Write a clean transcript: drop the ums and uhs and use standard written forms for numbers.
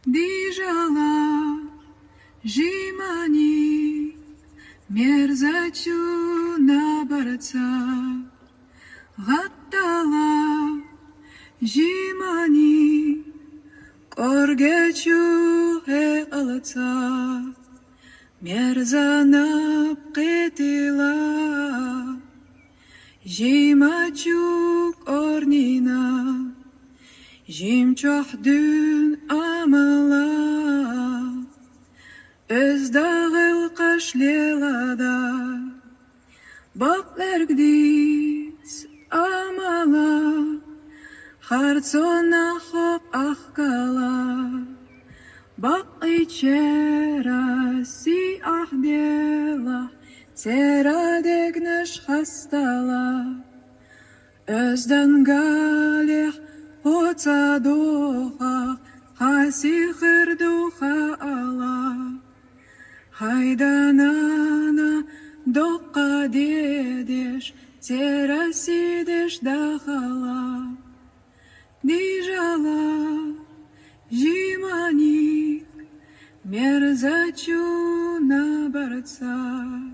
Dijala, Jimani, мерзачу на борца, Гаттала, Жимани, Коргечу хе алаца, Мерзана пкетила, Жимачу корнина, Жимчохдун амала, Özdağıl qaşlelada, Baklergdiz amala, Hartsona hop ahkala, Bak içera si ahdela, Seradegneş hastala, Özden galih hoca doha, Hasihir duha ala, Haydanana dokka dediş, terasidiş dahala, Dijala, Jimanik, мерзачу на борца.